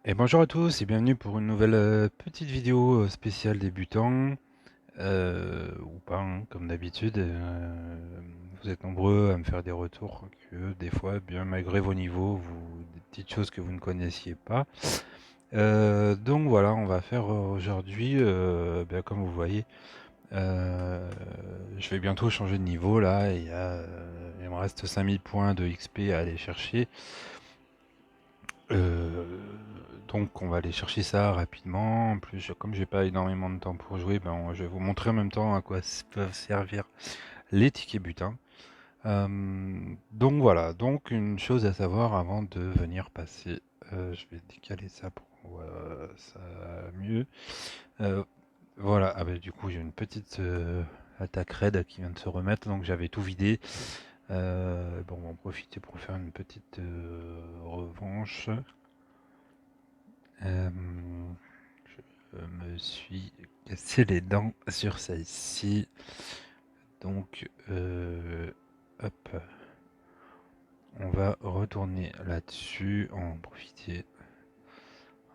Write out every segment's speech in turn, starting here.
Et bonjour à tous et bienvenue pour une nouvelle petite vidéo spéciale débutant, ou pas, hein, comme d'habitude. Vous êtes nombreux à me faire des retours que des fois, bien malgré vos niveaux, des petites choses que vous ne connaissiez pas. Donc voilà, on va faire aujourd'hui, bien, comme vous voyez, je vais bientôt changer de niveau là. Il me reste 5000 points de XP à aller chercher. Euh, donc on va aller chercher ça rapidement. En plus, comme j'ai pas énormément de temps pour jouer, ben, je vais vous montrer en même temps à quoi peuvent servir les tickets butins. Donc voilà, donc une chose à savoir avant de venir passer, je vais décaler ça pour ça mieux. Euh, voilà, ah bah, du coup j'ai une petite attaque raid qui vient de se remettre, donc j'avais tout vidé. Bon, on va en profiter pour faire une petite revanche. Euh, je me suis cassé les dents sur celle-ci. Donc, hop, on va retourner là-dessus, en profiter.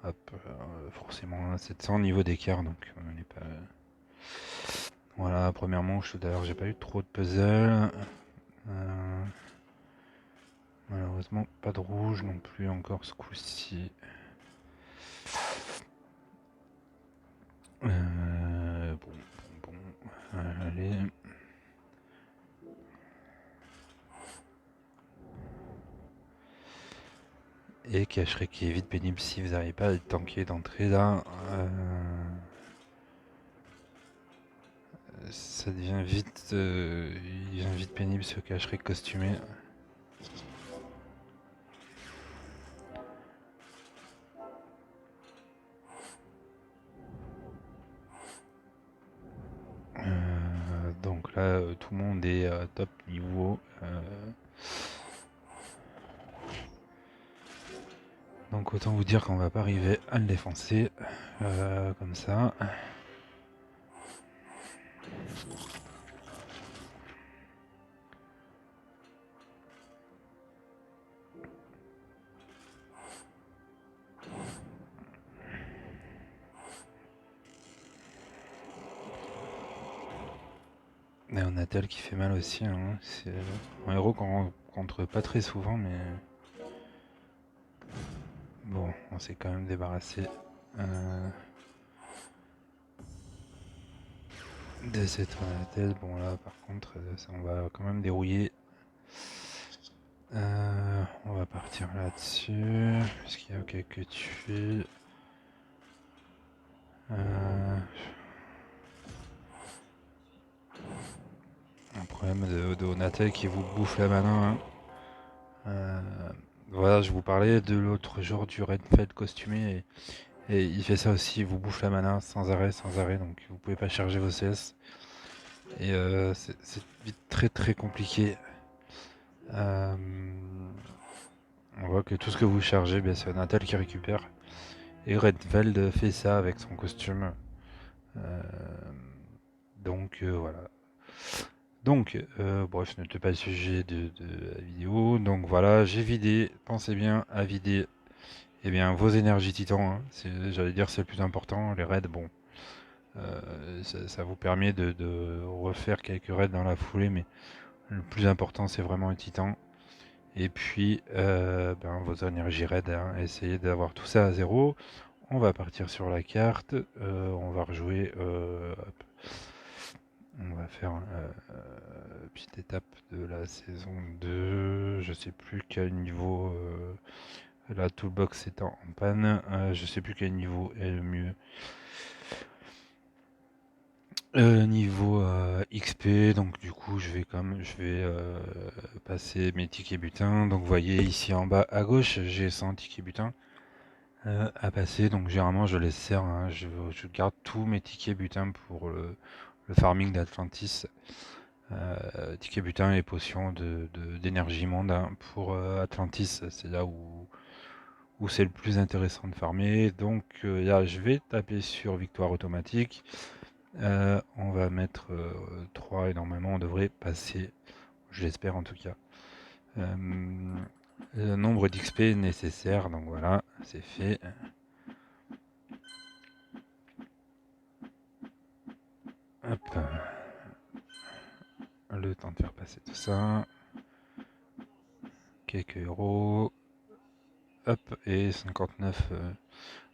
Hop, forcément 700 niveau d'écart, donc on n'est pas. Voilà, première manche. D'ailleurs, j'ai pas eu trop de puzzle. Malheureusement, pas de rouge non plus encore ce coup-ci. Bon, allez. Et cacherai qui est vite pénible si vous n'arrivez pas à être tanké d'entrée là. Ça devient vite, il devient vite pénible ce cacherai costumé. Donc là, tout le monde est top niveau. Donc autant vous dire qu'on va pas arriver à le défoncer comme ça. Et on a tel qui fait mal aussi. Hein. C'est un héros qu'on rencontre pas très souvent, mais bon, on s'est quand même débarrassé de cette tête. Bon là, par contre, ça, on va quand même dérouiller. On va partir là-dessus, puisqu'il y a quelques tués. Un problème de Onatel qui vous bouffe la mana. Hein. Voilà, je vous parlais de l'autre jour du Redfeld costumé. Et il fait ça aussi, il vous bouffe la mana sans arrêt, donc vous pouvez pas charger vos CS. Et c'est vite très très compliqué. On voit que tout ce que vous chargez, c'est Onatel qui récupère. Et Redfeld fait ça avec son costume. Donc voilà. Donc, bref, ce n'était pas le sujet de la vidéo. Donc voilà, j'ai vidé, pensez bien à vider vos énergies titans. Hein. J'allais dire c'est le plus important. Les raids, bon, ça vous permet de refaire quelques raids dans la foulée, mais le plus important c'est vraiment le titan. Et puis, vos énergies raids, hein, essayez d'avoir tout ça à zéro. On va partir sur la carte, on va rejouer. On va faire petite étape de la saison 2. Je sais plus quel niveau. La toolbox est en panne. Je sais plus quel niveau est le mieux. Niveau XP, donc du coup je vais passer mes tickets butins. Donc vous voyez ici en bas à gauche, j'ai 100 tickets butins à passer. Donc généralement je les sers, hein. Je garde tous mes tickets butins pour le farming d'Atlantis. Tickets butins et potions d'énergie monde, hein, pour Atlantis, c'est là où c'est le plus intéressant de farmer. Donc là je vais taper sur victoire automatique. On va mettre 3 et normalement on devrait passer, je l'espère en tout cas. Le nombre d'XP nécessaire, donc voilà, c'est fait. Hop. Le temps de faire passer tout ça. Quelques euros. Hop, et 59.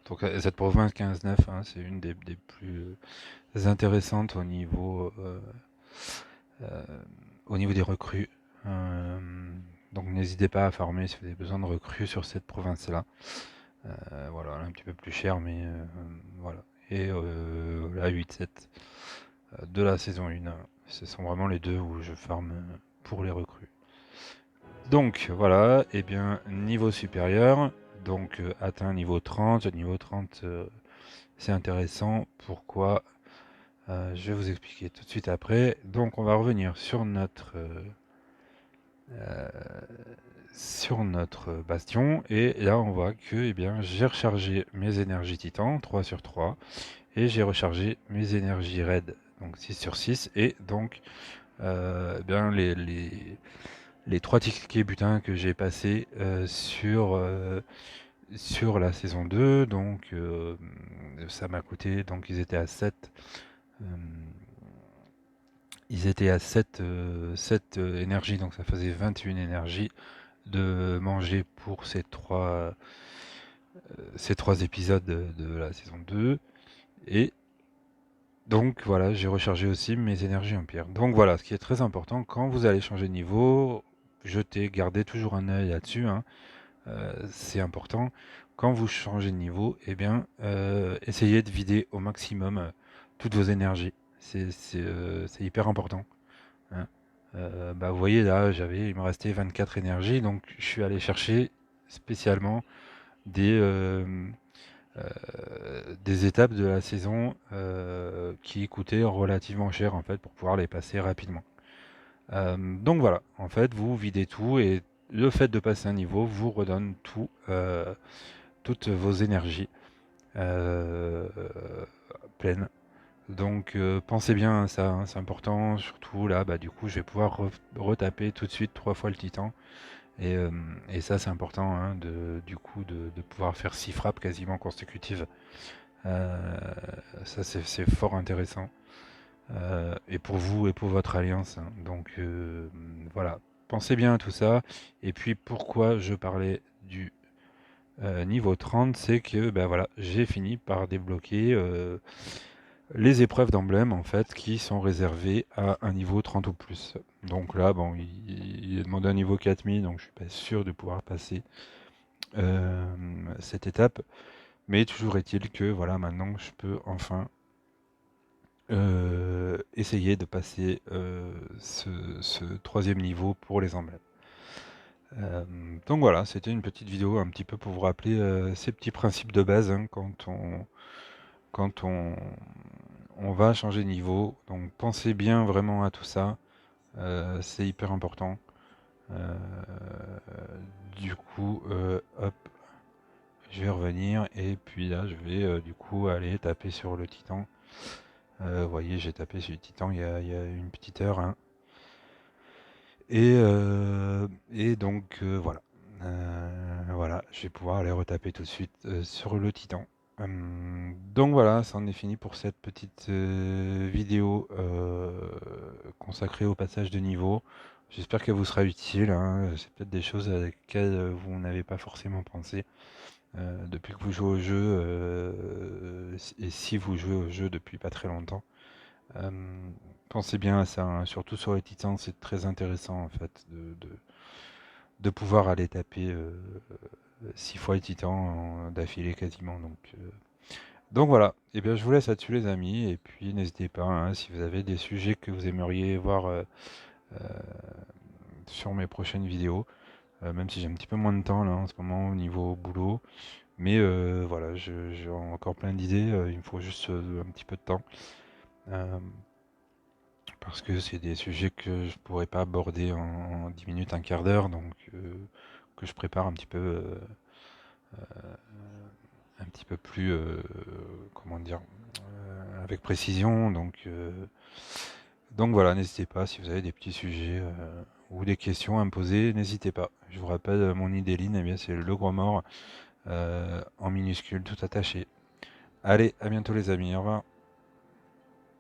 Donc cette province 15-9, hein, c'est une des plus intéressantes au niveau des recrues. Donc n'hésitez pas à farmer si vous avez besoin de recrues sur cette province-là. Voilà, un petit peu plus cher, mais voilà. Et la 8-7 de la saison 1, ce sont vraiment les deux où je farme pour les recrues. Donc voilà, et bien niveau supérieur, donc atteint niveau 30. Niveau 30, c'est intéressant. Pourquoi? Je vais vous expliquer tout de suite après. Donc on va revenir sur notre bastion, et là on voit que eh bien, j'ai rechargé mes énergies titan 3 sur 3, et j'ai rechargé mes énergies raid donc 6 sur 6, et donc eh bien, les 3 tickets butins que j'ai passés sur la saison 2, donc ça m'a coûté, donc ils étaient à 7. Ils étaient à 7 énergies, donc ça faisait 21 énergies de manger pour ces trois épisodes de la saison 2. Et donc voilà, j'ai rechargé aussi mes énergies en pierre. Donc voilà, ce qui est très important, quand vous allez changer de niveau, gardez toujours un œil là-dessus, hein. C'est important. Quand vous changez de niveau, eh bien, essayez de vider au maximum toutes vos énergies. C'est hyper important, hein. Bah, vous voyez là, il me restait 24 énergies, donc je suis allé chercher spécialement des étapes de la saison qui coûtaient relativement cher en fait pour pouvoir les passer rapidement. Donc voilà, en fait vous videz tout, et le fait de passer un niveau vous redonne toutes vos énergies pleines. Donc pensez bien à ça, hein, c'est important, surtout là, bah, du coup je vais pouvoir retaper tout de suite 3 fois le titan. Et ça c'est important, hein, du coup de pouvoir faire 6 frappes quasiment consécutives. Ça c'est fort intéressant. Et pour vous et pour votre alliance, hein. Donc voilà, pensez bien à tout ça. Et puis pourquoi je parlais du niveau 30, c'est que ben voilà, j'ai fini par débloquer les épreuves d'emblème en fait qui sont réservées à un niveau 30 ou plus. Donc là, bon, il est demandé un niveau 4000, donc je suis pas sûr de pouvoir passer cette étape. Mais toujours est-il que voilà, maintenant je peux enfin essayer de passer ce troisième niveau pour les emblèmes. Donc voilà, c'était une petite vidéo un petit peu pour vous rappeler ces petits principes de base, hein, quand on va changer de niveau. Donc pensez bien vraiment à tout ça, c'est hyper important. Du coup, hop, je vais revenir, et puis là je vais du coup aller taper sur le titan. Vous voyez, j'ai tapé sur le titan il y a une petite heure, hein. Et donc voilà. Voilà, je vais pouvoir aller retaper tout de suite sur le titan. Donc voilà, ça en est fini pour cette petite vidéo consacrée au passage de niveau. J'espère qu'elle vous sera utile, hein. C'est peut-être des choses à lesquelles vous n'avez pas forcément pensé depuis que vous jouez au jeu, et si vous jouez au jeu depuis pas très longtemps. Euh, Pensez bien à ça, hein. Surtout sur les titans, c'est très intéressant en fait de pouvoir aller taper 6 fois les titans d'affilée quasiment. Donc voilà, et bien je vous laisse là-dessus les amis, et puis n'hésitez pas, hein, si vous avez des sujets que vous aimeriez voir euh, sur mes prochaines vidéos, même si j'ai un petit peu moins de temps là en ce moment au niveau boulot, mais voilà, j'ai encore plein d'idées, il me faut juste un petit peu de temps. Parce que c'est des sujets que je pourrais pas aborder en 10 minutes, un quart d'heure, donc que je prépare un petit peu plus, comment dire, avec précision. Donc voilà, n'hésitez pas, si vous avez des petits sujets ou des questions à me poser, n'hésitez pas. Je vous rappelle, mon idéline, eh bien, c'est le gros mort en minuscule, tout attaché. Allez, à bientôt les amis, au revoir.